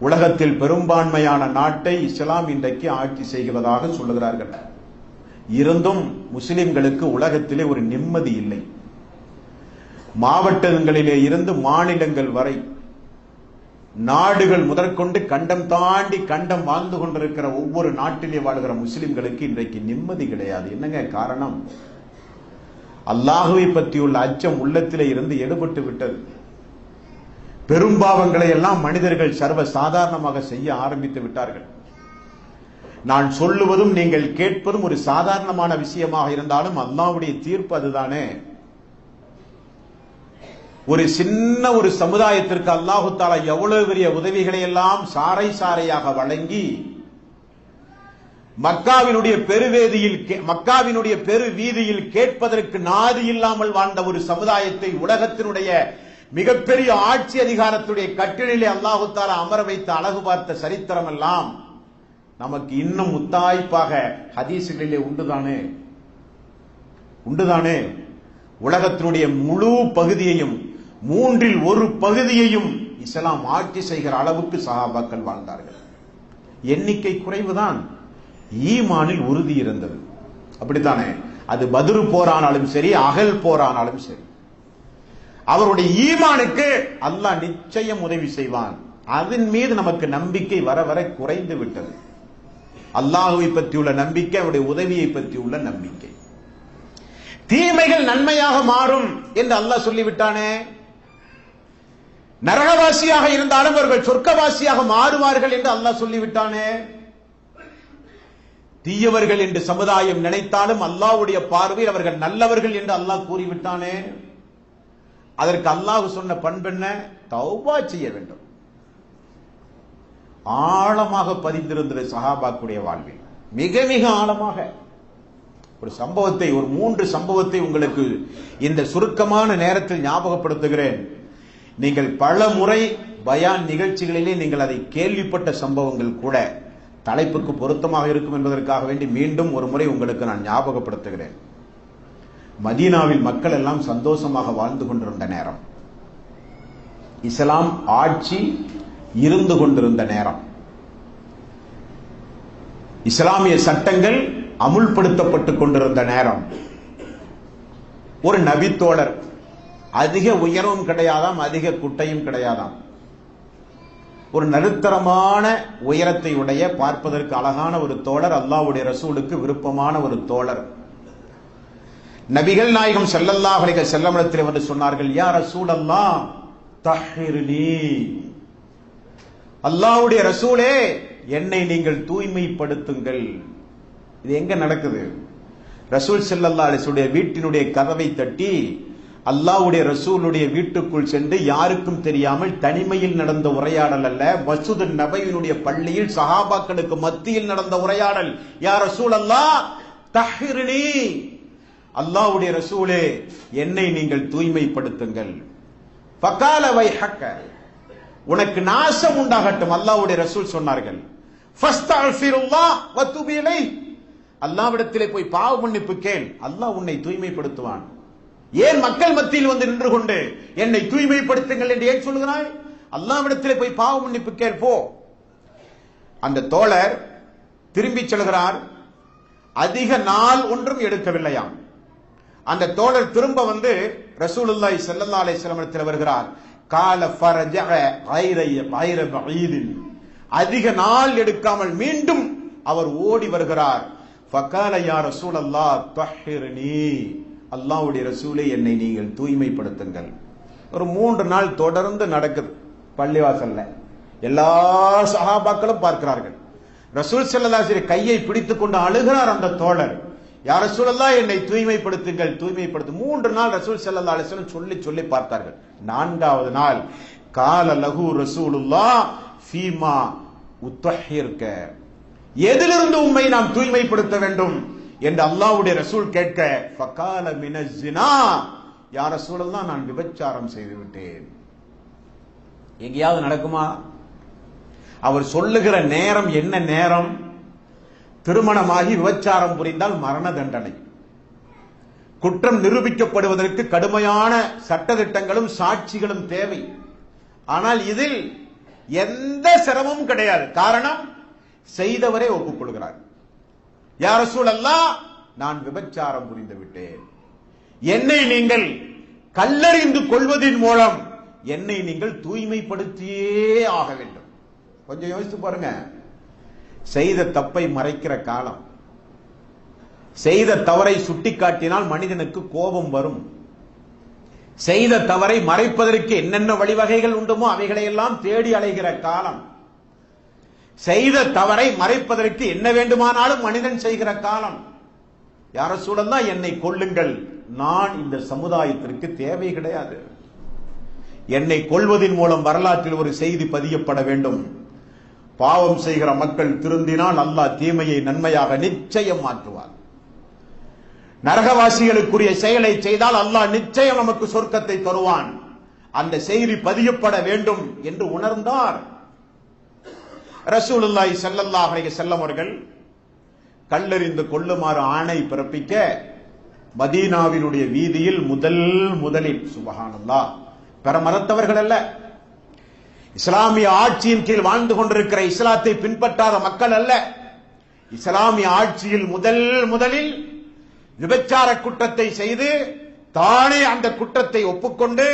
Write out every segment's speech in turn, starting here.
உலகத்தில் பெரும்பான்மையான நாட்டை இஸ்லாம் இன்றைக்கு ஆட்சி செய்கிறதாக சொல்லுகிறார்கள். இருந்தும் முஸ்லிம்களுக்கு உலகத்திலே ஒரு நிம்மதி இல்லை. மாவட்டங்களிலே இருந்து மாநிலங்கள் வரை, நாடுகள் முதற்கொண்டு கண்டம் தாண்டி கண்டம் வாழ்ந்து கொண்டிருக்கிற ஒவ்வொரு நாட்டிலே வாழ்கிற முஸ்லிம்களுக்கு இன்றைக்கு நிம்மதி கிடையாது. என்னங்க காரணம்? அல்லாஹுவை பற்றியுள்ள அச்சம் உள்ளத்திலே இருந்து எடுபட்டு விட்டது. பெரும்பாவங்களை எல்லாம் மனிதர்கள் சர்வ சாதாரணமாக செய்ய ஆரம்பித்து விட்டார்கள். நான் சொல்லுவதும் நீங்கள் கேட்பதும் ஒரு சாதாரணமான விஷயமாக இருந்தாலும் அல்லாஹ்வுடைய தீர்ப்பு அதுதானே. ஒரு சின்ன ஒரு சமுதாயத்திற்கு அல்லாஹு தஆலா எவ்வளவு பெரிய உதவிகளை எல்லாம் சாறை சாறையாக வழங்கி மக்காவினுடைய பெரு வீதியில் கேட்பதற்கு நாதி இல்லாமல் வாழ்ந்த ஒரு சமுதாயத்தை உலகத்தினுடைய மிகப்பெரிய ஆட்சி அதிகாரத்துடைய கட்டிலே அல்லாஹு தஆலா அமர வைத்து அழகு பார்த்த சரித்திரம் எல்லாம் நமக்கு இன்னும் முத்தாய்ப்பாக ஹதீஸ்களிலே உண்டுதானே. உலகத்தினுடைய முழு பகுதியையும், மூன்றில் ஒரு பகுதியையும் இஸ்லாம் ஆட்சி செய்கிற அளவுக்கு சஹாபாக்கள் வாழ்ந்தார்கள். எண்ணிக்கை குறைவுதான், ஈமானில் உறுதி இருந்தது. அப்படித்தானே? அது பத்ரு போரானாலும் சரி, அகல் போரானாலும் சரி, அவருடைய ஈமானுக்கு அல்லாஹ் நிச்சயம் உதவி செய்வான். அதன் மீது நமக்கு நம்பிக்கை வர வர குறைந்து விட்டது. அல்லாஹுவை பற்றியுள்ள நம்பிக்கை, அவருடைய உதவியை பற்றியுள்ள நம்பிக்கை. தீமைகள் நன்மையாக மாறும் என்று அல்லாஹ் சொல்லிவிட்டானே. நரகவாசியாக இருந்தாலும் அவர்கள் சொர்க்கவாசியாக மாறுவார்கள் என்று அல்லாஹ் சொல்லிவிட்டானே. தீயவர்கள் என்று சமுதாயம் நினைத்தாலும் அல்லாஹ்வுடைய பார்வையில் அவர்கள் நல்லவர்கள் என்று அல்லாஹ் கூறிவிட்டானே. அதற்கு அல்லாஹ் சொன்ன பண்பென்ன? தௌபா செய்ய வேண்டும். ஆழமாக பதிந்திருந்த சஹாபாக்குடைய வாழ்வில் மிக மிக ஆழமாக ஒரு சம்பவத்தை, ஒரு 3 சம்பவத்தை உங்களுக்கு இந்த சுருக்கமான நேரத்தில் ஞாபகப்படுத்துகிறேன். நீங்கள் பல முறை பயான் நிகழ்ச்சிகளிலே நீங்கள் அதை கேள்விப்பட்ட சம்பவங்கள் கூட தலைப்புக்கு பொருத்தமாக இருக்கும் என்பதற்காக வேண்டி மீண்டும் ஒரு முறை உங்களுக்கு நான் ஞாபகப்படுத்துகிறேன். மதீனாவில் மக்கள் எல்லாம் சந்தோஷமாக வாழ்ந்து கொண்டிருந்த நேரம், இஸ்லாம் ஆட்சி இருந்து கொண்டிருந்த நேரம், இஸ்லாமிய சட்டங்கள் அமுல்படுத்தப்பட்டுக் கொண்டிருந்த நேரம், ஒரு நபித்தோழர், அதிக உயரமும் கிடையாதாம், அதிக குட்டையும் கிடையாதாம், ஒரு நடுத்தரமான உயரத்தை உடைய பார்ப்பதற்கு அழகான ஒரு தோழர், அல்லாஹ்வுடைய ரசூலுக்கு விருப்பமான ஒரு தோழர். நபிகள் நாயகம் ஸல்லல்லாஹு அலைஹி வஸல்லம் இடத்தில் வந்து சொன்னார்கள், யா ரசூலல்லாஹ் தஹ்ஹிர்னி, அல்லாஹ்வுடைய ரசூலே என்னை நீங்கள் தூய்மைப்படுத்துங்கள். இது எங்க நடக்குது? ரசூல் ஸல்லல்லாஹு அலைஹி வஸல்லம் வீட்டினுடைய கதவை தட்டி அல்லாஹ்வுடைய ரசூலுடைய வீட்டுக்குள் சென்று யாருக்கும் தெரியாமல் தனிமையில் நடந்த உரையாடல் அல்ல, மஸ்ஜிது நபவியினுடைய பள்ளியில் சஹாபாக்களுக்கு மத்தியில் நடந்த உரையாடல். யா ரசூலல்லாஹ் தஹ்ஹிர்னி, அல்லாஹ்வுடைய ரசூலே என்னை நீங்கள் தூய்மைப்படுத்துங்கள். ஃபகால வைஹக்க, உனக்கு நாசம் உண்டாகட்டும். அல்லாஹ்வுடைய ரசூல் சொன்னார்கள், ஃபஸ்தக்ஃபிருல்லாஹ் வதுப் இலைஹ், அல்லாஹ்விடத்திலே போய் பாவ மன்னிப்பு கேள், அல்லாஹ் உன்னை தூய்மைப்படுத்துவான். ஏன் மக்கள் மத்தியில் வந்து நின்று கொண்டு என்னை தூய்மைப்படுத்துங்கள் என்று ஏன் சொல்லுகிறாய்? அல்லாஹ்விடத்திலே போய் பாவ மன்னிப்பு கேள் போ. அந்த தோழர் திரும்பி செல்கிறார். அதிக நாள் ஒன்றும் எடுக்கவில்லையாம். அந்த தோழர் திரும்ப வந்து ரசூலுல்லாஹி ஸல்லல்லாஹு அலைஹி வஸல்லம் இடத்தில் வருகிறார். கால ஃபரஜஅ கைர பஈதின், அதிக நாள் எடுக்காமல் மீண்டும் அவர் ஓடி வருகிறார். ஃபகால யா ரசூலல்லாஹ் தஹ்ஹிர்னி, அல்லாஹ்வுடைய ரசூலே என்னை நீங்கள் தூய்மைப்படுத்துங்கள். ஒரு 3 நாள் தொடர்ந்து நடக்குது. பள்ளிவாசல்ல எல்லா சஹாபாக்களும் பார்க்கிறார்கள். ரசூல் ஸல்லல்லாஹு அலைஹி வஸல்லம் கையை பிடித்துக் கொண்டு அழுகிறார் அந்த தோழர். யா ரசூலல்லாஹ் என்னை தூய்மைப்படுத்துங்கள், தூய்மைப்படுத்து. 3 நாள் ரசூல் ஸல்லல்லாஹு அலைஹி வஸல்லம் சொல்லி சொல்லி பார்த்தார்கள். 4வது நாள் கால லஹு ரசூலுல்லாஹ் ஃபீமா உத்தஹிர்க, எதிலிருந்து உம்மை நாம் தூய்மைப்படுத்த வேண்டும் என்று அல்லாஹ்வுடைய ரசூல் கேட்க, ஃபகால மினஸ் ஸினா, யா ரசூலல்லாஹ் நான் விபச்சாரம் செய்து விட்டேன். எங்கேயாவது நடக்குமா? அவர் சொல்லுகிற நேரம் என்ன நேரம்? திருமணமாகி விபச்சாரம் புரிந்தால் மரண தண்டனை. குற்றம் நிரூபிக்கப்படுவதற்கு கடுமையான சட்டதிட்டங்களும் சாட்சிகளும் தேவை. ஆனால் இதில் எந்த சிரமமும் கிடையாது. காரணம், செய்தவரே ஒப்புக்கொள்கிறார். யா ரசூலல்லாஹ், நான் விபச்சாரம் புரிந்து விட்டேன், என்னை நீங்கள் கல்லறிந்து கொள்வதின் மூலம் என்னை நீங்கள் தூய்மைப்படுத்தியே ஆக வேண்டும். கொஞ்சம் யோசித்து பாருங்க. செய்த தப்பை மறைக்கிற காலம், செய்த தவறை சுட்டிக்காட்டினால் மனிதனுக்கு கோபம் வரும். செய்த தவறை மறைப்பதற்கு என்னென்ன வழிவகைகள் உண்டுமோ அவைகளை எல்லாம் தேடி அலைகிற காலம், செய்த தவறை மறைப்பதற்கு என்ன வேண்டுமானாலும் மனிதன் செய்கிற காலம். யா ரசூலல்லாஹ், என்னை கொல்லுங்கள், நான் இந்த சமுதாயத்திற்கு தேவை கிடையாது. என்னை கொல்வதின் மூலம் வரலாற்றில் ஒரு செய்தி பதியப்பட வேண்டும். பாவம் செய்கிற மக்கள் திருந்தினால் அல்லாஹ் தீமையை நன்மையாக நிச்சயம் மாற்றுவார். நரகவாசிகளுக்குரிய செயலை செய்தால் அல்லாஹ் நிச்சயம் நமக்கு சொர்க்கத்தை தருவான். அந்த செய்தி பதியப்பட வேண்டும் என்று உணர்ந்தார். ரசூலுல்லாஹி ஸல்லல்லாஹு அலைஹி வஸல்லம் அவர்கள் கல்லெறிந்து கொள்ளுமாறு ஆணை பிறப்பிக்க மதீனாவினுடைய வீதியில் முதலில் சுபஹானல்லாஹ், பெற மறுத்தவர்கள் அல்ல, இஸ்லாமிய ஆட்சியின் கீழ் வாழ்ந்து கொண்டிருக்கிற இஸ்லாத்தை பின்பற்றாத மக்கள் அல்ல, இஸ்லாமிய ஆட்சியில் முதலில் விபச்சார குற்றத்தை செய்து தானே அந்த குற்றத்தை ஒப்புக்கொண்டு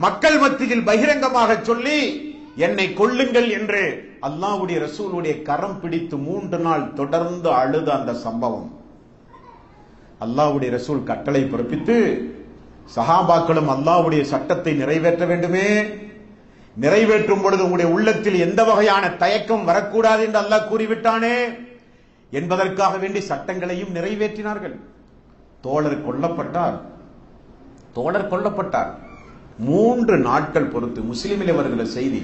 மக்கள் மத்தியில் பகிரங்கமாக சொல்லி என்னை கொல்லுங்கள் என்று அல்லாஹ்வுடைய ரசூலுடைய கரம் பிடித்து 3 நாள் தொடர்ந்து அழுத அந்த சம்பவம். அல்லாஹ்வுடைய ரசூல் கட்டளை பிறப்பித்து சஹாபாக்களும் அல்லாஹ்வுடைய சட்டத்தை நிறைவேற்ற வேண்டுமே, நிறைவேற்றும் பொழுது உங்களுடைய உள்ளத்தில் எந்த வகையான தயக்கம் வரக்கூடாது என்று அல்லாஹ் கூறிவிட்டானே என்பதற்காக வேண்டி சட்டங்களையும் நிறைவேற்றினார்கள். தோழர் கொல்லப்பட்டார். 3 நாட்கள் பொறுத்து முஸ்லிமிலே வருகிற செய்தி,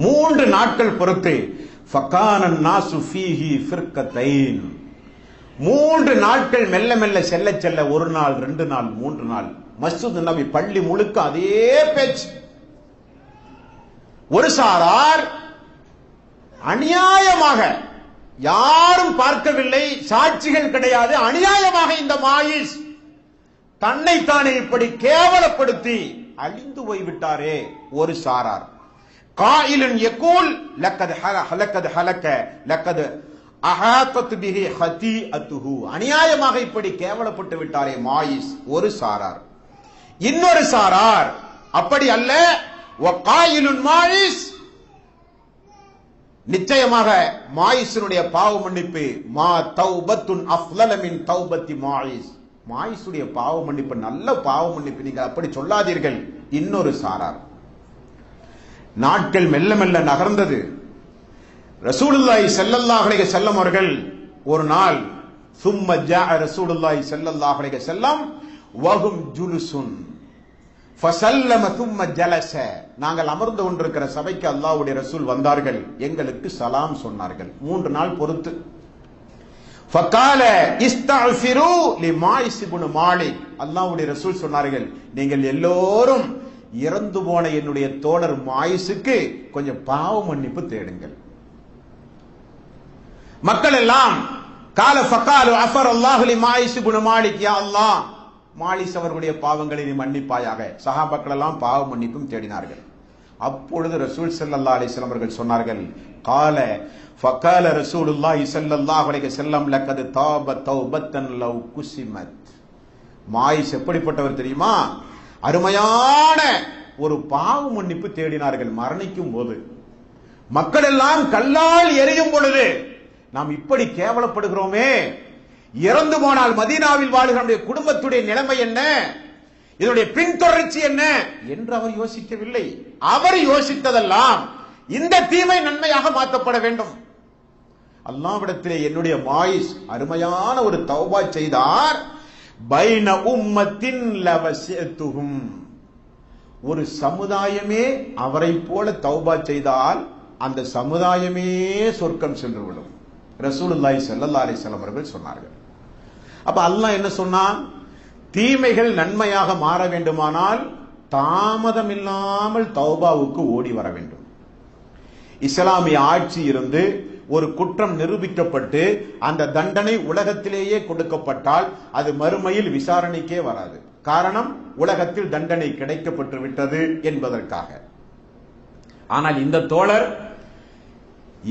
3 நாட்கள் பொறுத்து ஃபகானன் நாசு ஃபீஹி ஃபிர்கத்தைன், 3 நாட்கள் மெல்ல மெல்ல செல்ல 1 நாள் 2 நாள் 3 நாள் மஸ்ஜித் நபி பள்ளி முழுக்க அதே பேச்சு. ஒரு சாரார் அநியாயமாக, யாரும் பார்க்கவில்லை, சாட்சிகள் கிடையாது, அநியாயமாக இந்த மாயிஸ் தன்னைத்தானே இப்படி கேவலப்படுத்தி அழிந்து போய்விட்டாரே. ஒரு சாரார் காயிலுன் யகூல் லக்கத் ஹலக லக்கத் அஹாத்தத் பிஹி ஹதீஅத்துஹு, அநியாயமாக இப்படி கேவலப்பட்டு விட்டாரே மாயிஸ். ஒரு சாரார். இன்னொரு சாரார் அப்படி அல்ல, வகாயிலுன் மாயிஸ், நிச்சயமாக மாயிஸுடைய பாவ மன்னிப்பு மா தௌபத்துன் அஃலல மின் தௌபத்தி மாயிஸ், மாயிஸுடைய பாவ மன்னிப்பு நல்ல பாவ மன்னிப்பு, நீங்கள் அப்படி சொல்லாதீர்கள். இன்னொரு சாரார். நாட்கள் மெல்ல மெல்ல நகர்ந்தது. ரசூலுல்லாஹி ஸல்லல்லாஹு அலைஹி வஸல்லம் அவர்கள் ஒரு நாள் சும்ம ஜாஅ ரசூலுல்லாஹி ஸல்லல்லாஹு அலைஹி வஸல்லம் வஹும் ஜுலுசுன் ஃபஸல்லம சும்ம ஜலஸ, நாங்கள் அமர்ந்து கொண்டிருக்கிற சபைக்கு அல்லாஹ்வுடைய ரசூல் வந்தார்கள், எங்களுக்கு சலாம் சொன்னார்கள். 3 நாள் பொறுத்து. ஃபகால இஸ்தக்ஃபிரு லிமாயிஸ் இப்னு மாலிக், அல்லாஹ்வுடைய ரசூல் சொன்னார்கள், நீங்கள் எல்லோரும் இறந்து போன என்னுடைய தோழர் மாயிஸுக்கு கொஞ்சம் பாவ மன்னிப்பு தேடுங்கள். மக்கள் எல்லாம் கால ஃபகாலு அஃபர் அல்லாஹு லிமாயிஸ் இப்னு மாலிக், யா அல்லாஹ் மாலிஸ் அவர்களுடைய பாவங்களை நீ மன்னிப்பாயாக. சஹாபாக்கள் எல்லாம் பாவ மன்னிப்பும் தேடினார்கள். அப்பொழுது ரசூல் ஸல்லல்லாஹு அலைஹி வஸல்லம் அவர்கள் சொன்னார்கள், கால ஃபகால ரசூலுல்லாஹி ஸல்லல்லாஹு அலைஹி வஸல்லம் லக்கத் தாப தௌபத்தன் லவ் குஸிமத், மாயிஸ் எப்படிப்பட்டவர் தெரியுமா? அருமையான ஒரு பாவ மன்னிப்பு தேடினார்கள் மரணிக்கும் போது. மக்கள் எல்லாம் கல்லால் எரியும் பொழுது நாம் இப்படி கேவலப்படுகிறோமே, இறந்து போனால் மதீனாவில் வாழ்கிற குடும்பத்துடைய நிலைமை என்ன, இதனுடைய பின்தொடர்ச்சி என்ன என்று அவர் யோசிக்கவில்லை. அவர் யோசித்ததெல்லாம் இந்த தீமை நன்மையாக மாற்றப்பட வேண்டும். அல்லாஹ்விடத்திலே என்னுடைய மாயிஸ் அருமையான ஒரு தௌபா செய்தார். பைன உம்மத்தின் லவஸதுஹும், ஒரு சமுதாயமே அவரை போல தௌபா செய்தால் அந்த சமுதாயமே சொர்க்கம் சென்றுவிடும். ரசூலுல்லாஹி ஸல்லல்லாஹு அலைஹி வஸல்லம் அவர்கள் சொன்னார்கள். அப்ப அல்லாஹ் என்ன சொன்னான்? தீமைகள் நன்மையாக மாற வேண்டுமானால் தாமதம் இல்லாமல் தௌபாவுக்கு ஓடி வர வேண்டும். இஸ்லாமிய ஆட்சி இருந்து ஒரு குற்றம் நிரூபிக்கப்பட்டு அந்த தண்டனை உலகத்திலேயே கொடுக்கப்பட்டால் அது மறுமையில் விசாரணைக்கே வராது. காரணம், உலகத்தில் தண்டனை கிடைக்கப்பட்டு விட்டது என்பதற்காக. ஆனால் இந்த தோழர்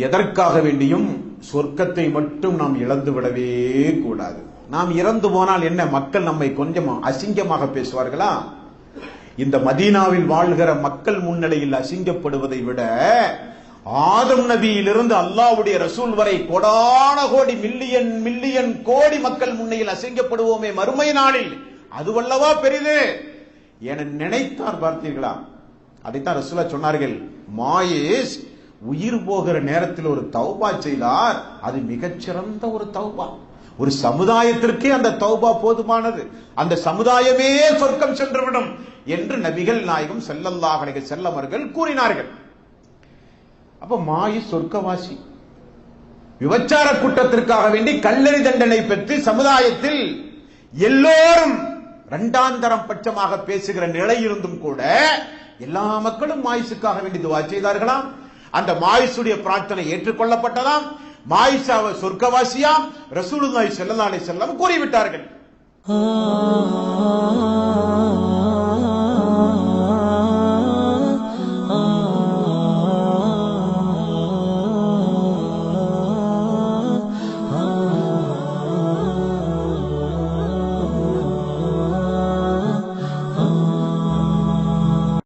எதற்காக வேண்டியும் சொர்க்கத்தை மட்டும் நாம் இழந்து விடவே கூடாது. நாம் இறந்து போனால் என்ன, மக்கள் நம்மை கொஞ்சம் அசிங்கமாக பேசுவார்களா? இந்த மதீனாவில் வாழ்கிற மக்கள் முன்னிலையில் அசிங்கப்படுவதை விட ஆதம் நபியிலிருந்து அல்லாஹ்வுடைய ரசூல் வரை கோடான கோடி மில்லியன் கோடி மக்கள் முன்னிலையில் அசிங்கப்படுவோமே மறுமை நாளில், அதுவல்லவா பெரிது என நினைத்தார். பார்த்தீர்களா? அதைத்தான் ரசூலா சொன்னார்கள், மாயேஸ் உயிர் போகிற நேரத்தில் ஒரு தௌபா செய்தார், அது மிகச்சிறந்த ஒரு தௌபா. ஒரு சமுதாயத்திற்கே அந்த தௌபா போதுமானது, அந்த சமுதாயமே சொர்க்கம் சென்றுவிடும் என்று நபிகள் நாயகம் ஸல்லல்லாஹு அலைஹி வஸல்லம் அவர்கள் கூறினார்கள். அப்ப மாயிஸ் சொர்க்கவாசி. விபச்சார குற்றத்திற்காக வேண்டி கல்லறி தண்டனை பெற்று சமுதாயத்தில் எல்லோரும் இரண்டாந்தரம் பட்சமாக பேசுகிற நிலை இருந்தும் கூட எல்லா மக்களும் மாயிசுக்காக வேண்டி துஆ செய்தார்களாம். அந்த மாயிசுடைய பிரார்த்தனை ஏற்றுக்கொள்ளப்பட்டதாம். மாயிஷாவை சொர்க்கவாசியாம் ரசூலுல்லாஹி ஸல்லல்லாஹு அலைஹி வஸல்லம் கூறிவிட்டார்கள்.